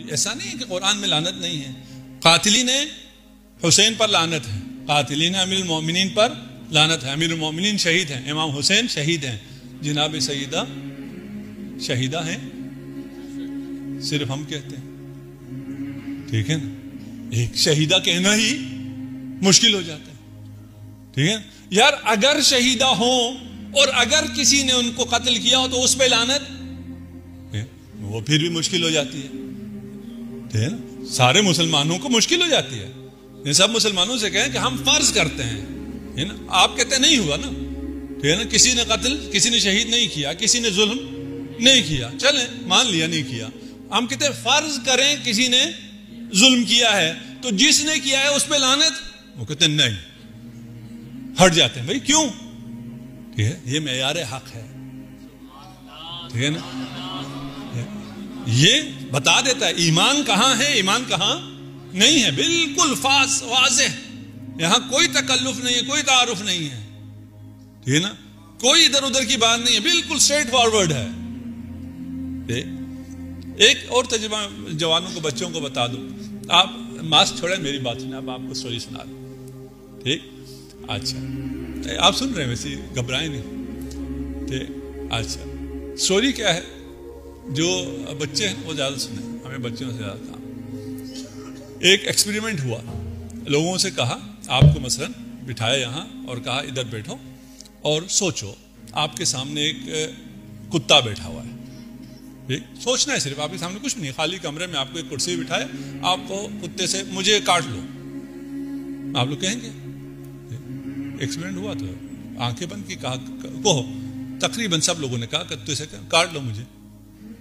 ایسا نہیں ہے کہ قرآن میں لعنت نہیں ہے. قاتلین حسین پر لعنت ہے, قاتلین امیر المومنین پر لعنت ہے. امیر المومنین شہید ہیں, امام حسین شہید ہیں, جناب سیدہ شہیدہ ہیں, صرف ہم کہتے ہیں. ٹھیک ہے نا, ایک شہیدہ کہنا ہی مشکل ہو جاتا ہے. ٹھیک ہے یار, اگر شہیدہ ہوں اور اگر کسی نے ان کو قتل کیا ہو تو اس پہ لعنت, وہ پھر بھی مشکل ہو جاتی ہے. ٹھیک ہے نا, سارے مسلمانوں کو مشکل ہو جاتی ہے. یہ سب مسلمانوں سے کہیں کہ ہم فرض کرتے ہیں, آپ کہتے ہیں نہیں ہوا نا. ٹھیک ہے نا, کسی نے قتل, کسی نے شہید نہیں کیا, کسی نے ظلم نہیں کیا, چلیں مان لیا نہیں کیا. ہم کہتے ہیں فرض کریں کسی نے ظلم کیا ہے تو جس نے کیا ہے اس پہ لعنت, وہ کہتے ہیں نہیں, ہٹ جاتے ہیں. بھائی کیوں؟ ٹھیک ہے, یہ معیار حق ہے. ٹھیک ہے نا, یہ بتا دیتا ہے ایمان کہاں ہے, ایمان کہاں نہیں ہے. بالکل واضح, یہاں کوئی تکلف نہیں ہے, کوئی تعارف نہیں ہے. ٹھیک ہے نا, کوئی ادھر ادھر کی بات نہیں ہے, بالکل اسٹریٹ فارورڈ ہے. ایک اور تجربہ جوانوں کو, بچوں کو بتا دوں. آپ ماسک چھوڑیں, میری بات سنیں, آپ کو سٹوری سنا دوں. ٹھیک, اچھا آپ سن رہے ہیں, ویسے گھبرائیں نہیں. ٹھیک, اچھا سٹوری کیا ہے, جو بچے ہیں وہ زیادہ سنیں, ہمیں بچوں سے زیادہ کام. ایک ایکسپیریمنٹ ہوا, لوگوں سے کہا, آپ کو مثلا بٹھایا یہاں اور کہا ادھر بیٹھو اور سوچو, آپ کے سامنے ایک کتا بیٹھا ہوا ہے. سوچنا ہے صرف, آپ کے سامنے کچھ نہیں, خالی کمرے میں آپ کو ایک کرسی بٹھائے, آپ کو کتے سے مجھے کاٹ لو, آپ لوگ کہیں گے. ایکسپیریمنٹ ہوا تو آنکھیں بند کی, کہا کہو, تقریباً سب لوگوں نے کہا کتے سے کاٹ لو مجھے.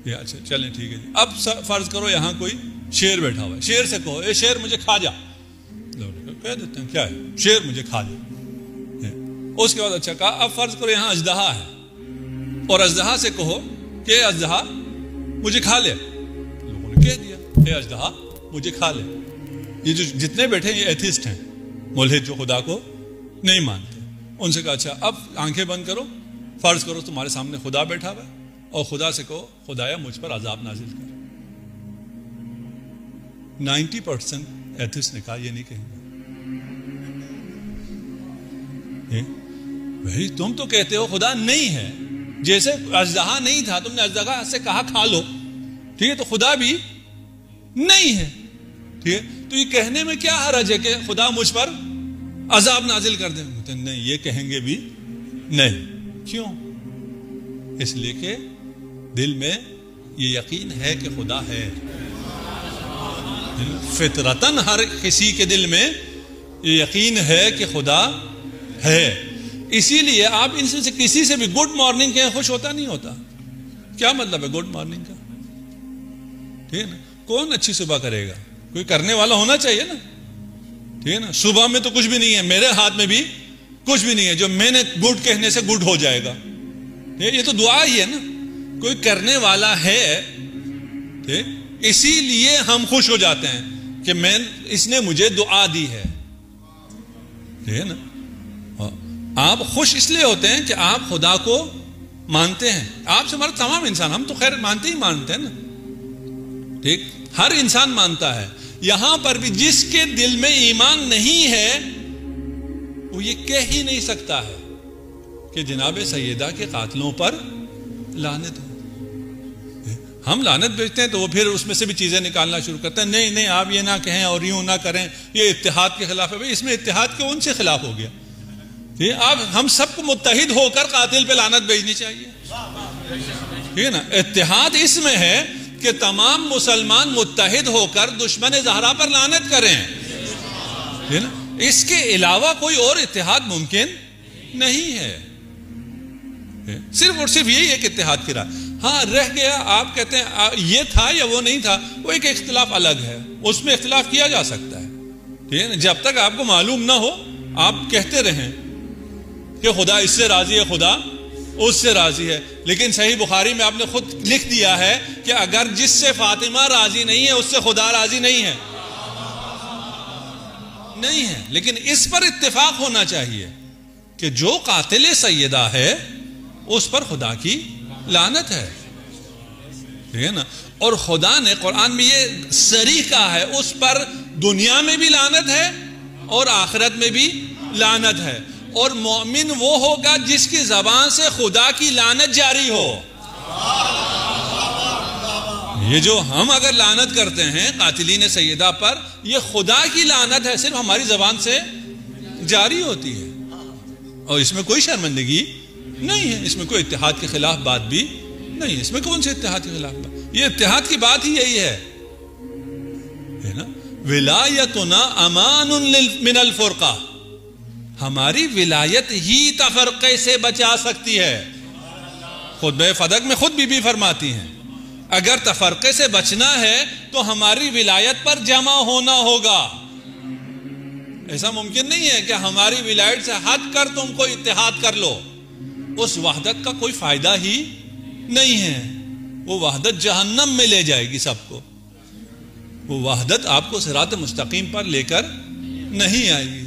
یہ اچھا چلیں ٹھیک ہے جی. اب فرض کرو یہاں کوئی شیر بیٹھا ہوا ہے, شیر سے کہو اے شیر مجھے کھا جا. لوگ کہہ دیتے ہیں کیا ہے, شیر مجھے کھا جا. اس کے بعد اچھا کہا, اب فرض کرو یہاں اژدہا ہے اور اژدہا سے کہو کہ اژدہا مجھے کھا لے. لوگوں نے کہہ دیا اے اژدہا مجھے کھا لے. یہ جو جتنے بیٹھے ہیں یہ ایتھسٹ ہیں, ملحد, جو خدا کو نہیں مانتے. ان سے کہا اچھا اب آنکھیں بند کرو, فرض کرو تمہارے سامنے خدا بیٹھا ہوا ہے اور خدا سے کہو خدایا مجھ پر عذاب نازل کر. 90% ایتھسٹ نے کہا یہ نہیں کہیں گے. بھائی تم تو کہتے ہو خدا نہیں ہے, جیسے اژدہا نہیں تھا, تم نے اژدہا سے کہا کھا لو, ٹھیک ہے, تو خدا بھی نہیں ہے. ٹھیک ہے, تو یہ کہنے میں کیا حرج ہے کہ خدا مجھ پر عذاب نازل کر دیں؟ نہیں, یہ کہیں گے بھی نہیں. کیوں؟ اس لیے کہ دل میں یہ یقین ہے کہ خدا ہے. فطرتاً ہر کسی کے دل میں یہ یقین ہے کہ خدا ہے. اسی لیے آپ ان سے کسی سے بھی گڈ مارننگ کہیں, خوش ہوتا نہیں ہوتا. کیا مطلب ہے گڈ مارننگ کا؟ ٹھیک ہے نا, کون اچھی صبح کرے گا؟ کوئی کرنے والا ہونا چاہیے نا. ٹھیک ہے نا, صبح میں تو کچھ بھی نہیں ہے, میرے ہاتھ میں بھی کچھ بھی نہیں ہے جو میں نے گڈ کہنے سے گڈ ہو جائے گا. یہ تو دعا ہی ہے نا, کوئی کرنے والا ہے. ٹھیک, اسی لیے ہم خوش ہو جاتے ہیں کہ اس نے مجھے دعا دی ہے. ٹھیک ہے نا, آپ خوش اس لیے ہوتے ہیں کہ آپ خدا کو مانتے ہیں. آپ سے ہمارا تمام انسان, ہم تو خیر مانتے ہی مانتے ہیں نا. ٹھیک, ہر انسان مانتا ہے. یہاں پر بھی جس کے دل میں ایمان نہیں ہے وہ یہ کہہ ہی نہیں سکتا ہے کہ جناب سیدہ کے قاتلوں پر لعنت ہو. ہم لعنت بیچتے ہیں تو وہ پھر اس میں سے بھی چیزیں نکالنا شروع کرتے ہیں. نہیں نہیں, آپ یہ نہ کہیں اور یوں نہ کریں, یہ اتحاد کے خلاف ہے. بھائی اس میں اتحاد کون سے خلاف ہو گیا؟ آپ ہم سب کو متحد ہو کر قاتل پہ لعنت بھیجنی چاہیے. ٹھیک ہے نا, اتحاد اس میں ہے کہ تمام مسلمان متحد ہو کر دشمن زہرا پر لعنت کریں. ٹھیک ہے نا, اس کے علاوہ کوئی اور اتحاد ممکن نہیں ہے. صرف اور صرف یہی ایک اتحاد کی راہ. ہاں رہ گیا, آپ کہتے ہیں یہ تھا یا وہ نہیں تھا, وہ ایک اختلاف الگ ہے, اس میں اختلاف کیا جا سکتا ہے. ٹھیک ہے نا, جب تک آپ کو معلوم نہ ہو آپ کہتے رہیں کہ خدا اس سے راضی ہے, خدا اس سے راضی ہے. لیکن صحیح بخاری میں آپ نے خود لکھ دیا ہے کہ اگر جس سے فاطمہ راضی نہیں ہے اس سے خدا راضی نہیں ہے. نہیں ہے, لیکن اس پر اتفاق ہونا چاہیے کہ جو قاتل سیدہ ہے اس پر خدا کی لعنت ہے. ٹھیک ہے نا. اور خدا نے قرآن میں یہ صریح کہا ہے اس پر دنیا میں بھی لعنت ہے اور آخرت میں بھی لعنت ہے. اور مومن وہ ہوگا جس کی زبان سے خدا کی لعنت جاری ہو. یہ جو ہم اگر لعنت کرتے ہیں قاتلین سیدہ پر، یہ خدا کی لعنت ہے، صرف ہماری زبان سے جاری ہوتی ہے. اور اس میں کوئی شرمندگی نہیں ہے، اس میں کوئی اتحاد کے خلاف بات بھی نہیں ہے. اس میں کون سے اتحاد کے خلاف بات؟ یہ اتحاد کی بات ہی یہی ہے نا. ولایتنا امان من الفرقہ، ہماری ولایت ہی تفرقے سے بچا سکتی ہے. خطبہ فدق میں خود بی بی فرماتی ہیں اگر تفرقے سے بچنا ہے تو ہماری ولایت پر جمع ہونا ہوگا. ایسا ممکن نہیں ہے کہ ہماری ولایت سے ہٹ کر تم کو اتحاد کر لو. اس وحدت کا کوئی فائدہ ہی نہیں ہے. وہ وحدت جہنم میں لے جائے گی سب کو. وہ وحدت آپ کو صراط مستقیم پر لے کر نہیں آئے گی.